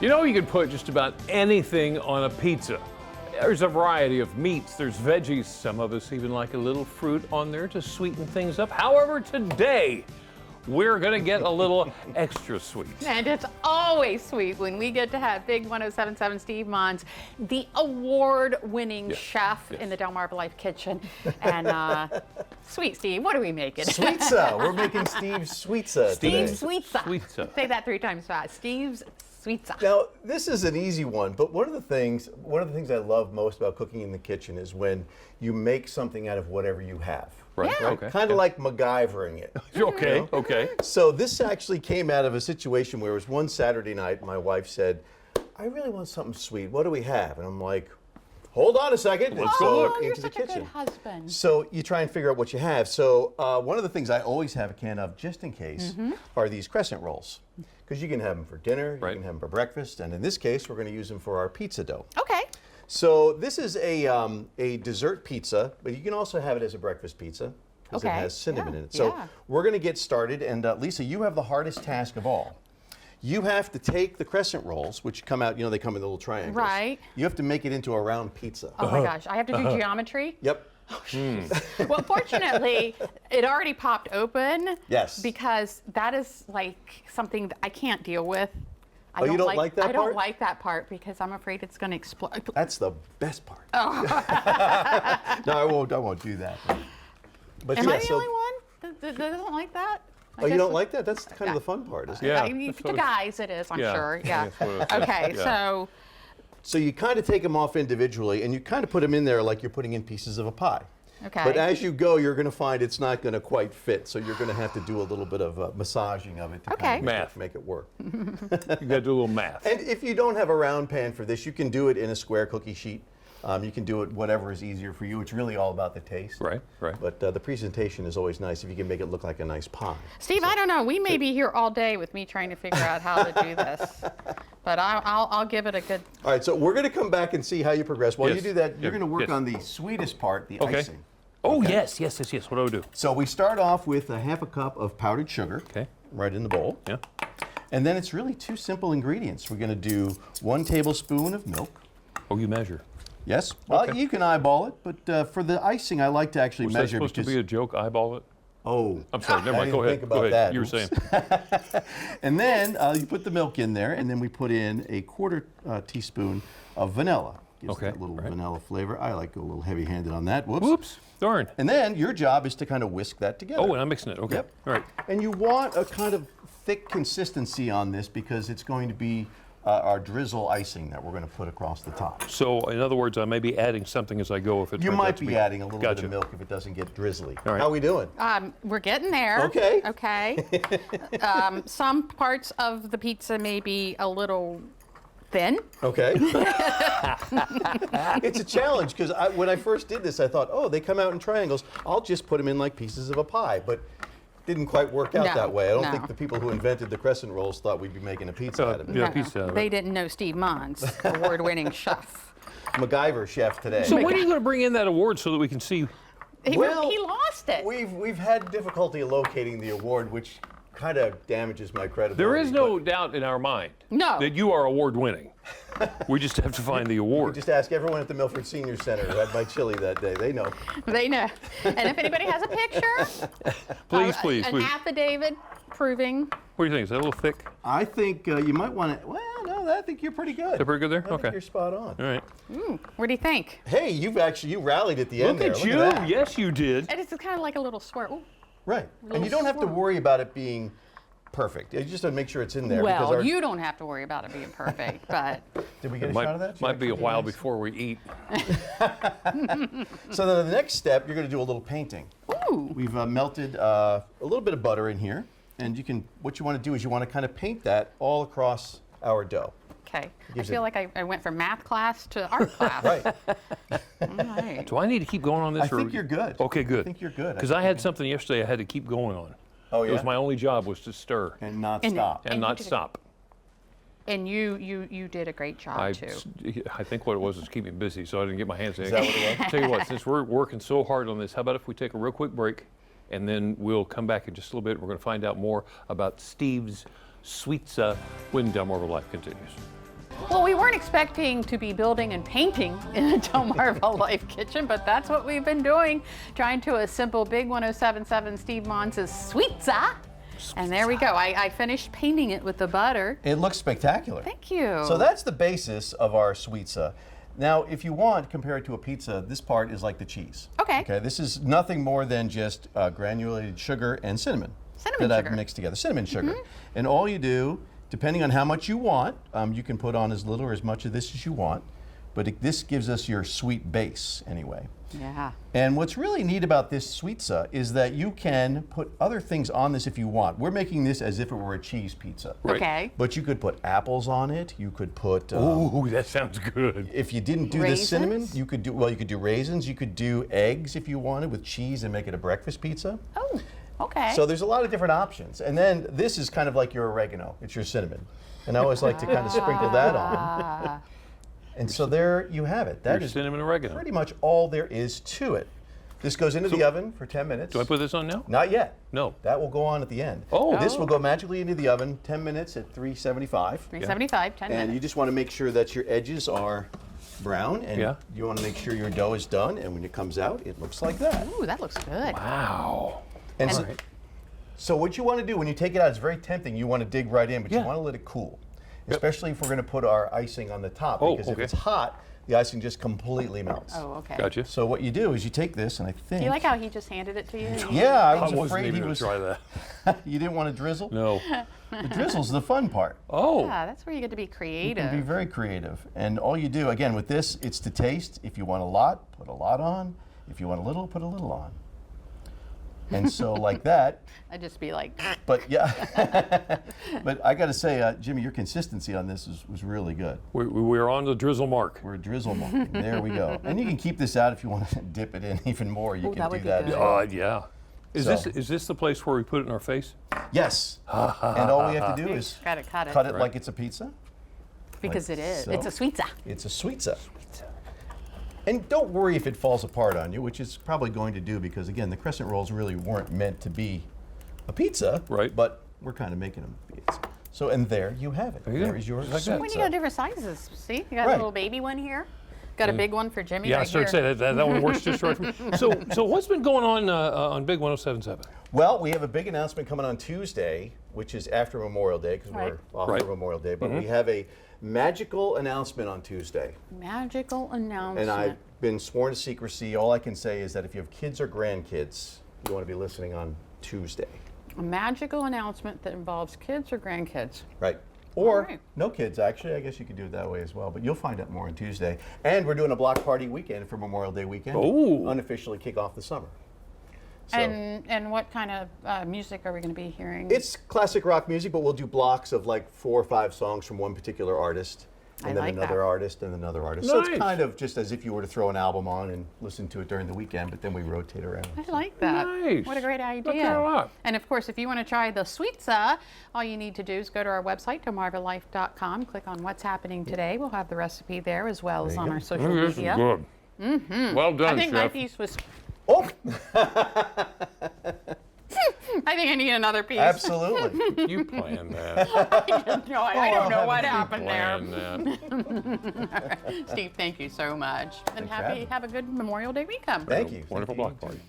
You know, you can put just about anything on a pizza. There's a variety of meats, there's veggies, some of us even like a little fruit on there to sweeten things up. However, today, we're gonna get a little extra sweet. And it's always sweet when we get to have Big 1077 Steve Monz, the award-winning chef in the DelmarvaLife kitchen. And sweet Steve, what are we making? Sweetza. We're making Steve's Sweetza today. Steve's Sweetza. Sweetza. Say that 3 times fast. Steve's Sweetza. Now, this is an easy one, but one of the things I love most about cooking in the kitchen is when you make something out of whatever you have. Right. Yeah. Okay. Kind of like MacGyvering it. Okay. You know? Okay. So this actually came out of a situation where it was one Saturday night, my wife said, I really want something sweet. What do we have? And I'm like, hold on a second. Let's go look. You're into the such a kitchen. good husband. So you try and figure out what you have. So one of the things I always have a can of, just in case, are these crescent rolls. Because you can have them for dinner, Right. you can have them for breakfast, and in this case, we're going to use them for our pizza dough. Okay. So this is a dessert pizza, but you can also have it as a breakfast pizza because it Okay. has cinnamon Yeah. in it. So Yeah. we're going to get started, and Lisa, you have the hardest task of all. You have to take the crescent rolls, which come out, you know, they come in little triangles. Right. You have to make it into a round pizza. Oh my gosh, I have to do geometry? Yep. Well, fortunately, it already popped open. Yes. Because that is like something that I can't deal with. Oh, you don't like that I don't part? like that part because I'm afraid it's going to explode. That's the best part. Oh. No, I won't do that. But Am yeah, I the so, only one that doesn't like that? oh, you don't like that? That's kind of the fun part, isn't it? Yeah. I mean, that's to what it's- guys it is, I'm Yeah, sure. I Yeah. guess what it is. Okay, Yeah. so So you kind of take them off individually, and you kind of put them in there like you're putting in pieces of a pie. okay. But as you go, you're going to find it's not going to quite fit, so you're going to have to do a little bit of massaging of it to Okay. kind of make it work. You got to do a little math. And if you don't have a round pan for this, you can do it in a square cookie sheet. You can do it whatever is easier for you. It's really all about the taste. Right. Right. But the presentation is always nice if you can make it look like a nice pie. Steve, I don't know. We may be here all day with me trying to figure out how to do this. But I'll give it a good. All right, so we're going to come back and see how you progress. While Yes. you do that, you're Yeah. going to work Yes. on the sweetest part, the Okay. icing. Oh, Okay. yes. What do I do? So we start off with a half a cup of powdered sugar. Okay. Right in the bowl. Yeah. And then it's really 2 simple ingredients. We're going to do 1 tablespoon of milk. Oh, you measure. Yes. Well, Okay. you can eyeball it, but for the icing, I like to actually Was that measure supposed to be a joke? Eyeball it? Oh. I'm sorry. Never I mind. Go didn't ahead. think about Go ahead. that. You were Oops. saying. And then you put the milk in there, and then we put in a 1/4 teaspoon of vanilla. Gives Okay, that little right. vanilla flavor. I like to go a little heavy-handed on that. Whoops. Whoops. Darn. And then your job is to kind of whisk that together. Oh, and I'm mixing it. Okay. Yep. All right. And you want a kind of thick consistency on this because it's going to be our drizzle icing that we're going to put across the top. So, in other words, I may be adding something as I go if it You turns out might to be adding a little bit Gotcha. of milk if it doesn't get drizzly. All right. How are we doing? We're getting there. Okay. Okay. Some parts of the pizza may be a little thin. Okay. It's a challenge because when I first did this, I thought, oh, they come out in triangles. I'll just put them in like pieces of a pie. But didn't quite work out No, that way. I don't no. think the people who invented the crescent rolls thought we'd be making a pizza out of it. Yeah, pizza out of They it. didn't know Steve Monz, award-winning chef. MacGyver chef today. So, when are you going to bring in that award so that we can see? He Well, lost it. We've had difficulty locating the award, which kind of damages my credibility. There is no doubt in our mind No. that you are award winning. We just have to find the award. Just ask everyone at the Milford Senior Center who had my chili that day. They know. They know. And if anybody has a picture, Please, please, an please. affidavit proving. What do you think? Is that a little thick? I think you might want to. Well, no, I think you're pretty good. Is that pretty good there? I think Okay. you're spot on. All right. What do you think? Hey, you rallied at the end Look there. at you. that. Yes, you did. And it's kind of like a little swirl. Ooh. Right. And you don't have to worry about it being perfect. You just have to make sure it's in there. because Well, our, you don't have to worry about it being perfect, but Did we get a Might, shot of that? Did you might be a actually while do this? before we eat. So then the next step, you're going to do a little painting. ooh, We've melted a little bit of butter in here. And you can, what you want to do is you want to kind of paint that all across our dough. okay. I Gives feel it- like I went from math class to art class. Right. All right. Do I need to keep going on this? I think you're good. Okay, good. I think you're good. Because I had something yesterday I had to keep going on. Oh, It yeah? was my only job was to stir And not And- stop. and you not did a- stop. And you did a great job too. I think what it was keep me busy, so I didn't get my hands in. Is that what it was? Tell you what, since we're working so hard on this, how about if we take a real quick break, and then we'll come back in just a little bit. We're going to find out more about Steve's Sweetza when DelmarvaLife continues. Well, we weren't expecting to be building and painting in a DelmarvaLife kitchen, but that's what we've been doing, trying to assemble Big 1077 Steve Monz's Sweetza. And there we go. I finished painting it with the butter. It looks spectacular. Thank you. So that's the basis of our Sweetza. Now, if you want, compare it to a pizza, this part is like the cheese. Okay. Okay. This is nothing more than just granulated sugar and cinnamon. Cinnamon that sugar. I've mixed together. Cinnamon sugar. And all you do, depending on how much you want, you can put on as little or as much of this as you want. But this gives us your sweet base anyway. Yeah. And what's really neat about this Sweetza is that you can put other things on this if you want. We're making this as if it were a cheese pizza. Right. Okay. But you could put apples on it. You could put. Ooh, that sounds good. If you didn't do the cinnamon, you could do. Well, you could do raisins. You could do eggs if you wanted with cheese and make it a breakfast pizza. Oh, okay. So there's a lot of different options. And then this is kind of like your oregano. It's your cinnamon. And I always like to kind of sprinkle that on. And so there you have it. That Your is cinnamon oregano. pretty much all there is to it. This goes into the oven for 10 minutes. Do I put this on now? Not yet. No. That will go on at the end. Oh. This will go magically into the oven, 10 minutes at 375. 375, 10 And minutes. you just want to make sure that your edges are brown, and Yeah. you want to make sure your dough is done, and when it comes out, it looks like that. Ooh, that looks good. Wow. And All so, right. so what you want to do when you take it out, it's very tempting. You want to dig right in, but Yeah. you want to let it cool. Especially if we're going to put our icing on the top, Oh, because if okay. it's hot, the icing just completely melts. Oh, okay. Gotcha. So what you do is you take this, and I think... Do you like how he just handed it to you? Yeah, I I was wasn't afraid even he going was... to try that. You didn't want to drizzle? No. The drizzle's the fun part. Oh. Yeah, that's where you get to be You can creative. be very creative. And all you do, again, with this, it's to taste. If you want a lot, put a lot on. If you want a little, put a little on. And so like that, I'd just be like, but yeah. But I got to say, Jimmy, your consistency on this was really good. We're on the drizzle mark. We're a drizzle mark. There we go. And you can keep this out if you want to dip it in even more. You Ooh, can that do would be that. good. as well. Yeah. Is So- this the place where we put it in our face? Yes. And all we have to do is gotta cut it. cut it Right. like it's a pizza. because like it is. so. It's a Sweetza. It's a Sweetza. And don't worry if it falls apart on you, which it's probably going to do because, again, the crescent rolls really weren't meant to be a pizza. Right. But we're kind of making them pizza. So, and there you have it. There you go. There's your Like that. When you Sweetza. got different sizes, see? You got Right. a little baby one here. Got a big one for Jimmy Yeah, I right started here. to say that one works just right for me. So what's been going on Big 1077? Well, we have a big announcement coming on Tuesday, which is after Memorial Day, because Right. we're off Right. for Memorial Day. But we have a magical announcement on Tuesday. Magical announcement. And I've been sworn to secrecy. All I can say is that if you have kids or grandkids, you want to be listening on Tuesday. A magical announcement that involves kids or grandkids. Right. Or right. no kids, actually. I guess you could do it that way as well. But you'll find out more on Tuesday. And we're doing a block party weekend for Memorial Day weekend. Oh. Unofficially kick off the summer. So And what kind of music are we going to be hearing? it's classic rock music, but we'll do blocks of like 4 or 5 songs from one particular artist. I And then like another that. artist and another artist. So it's Nice. kind of just as if you were to throw an album on and listen to it during the weekend, but then we rotate around. I like that. Nice. What a great idea. Like that a lot. And of course, if you want to try the Sweetza, all you need to do is go to our website, DelmarvaLife.com, click on What's Happening Today. We'll have the recipe there as well as There you on go. our social This is media. good. Well done, I think my Chef. piece was, Oh, I think I need another piece. absolutely. You planned that. No, I don't know what You happened there. Planned that. Steve, thank you so much. And Thanks for having me. have a good Memorial Day weekend. Thank you. Wonderful block party.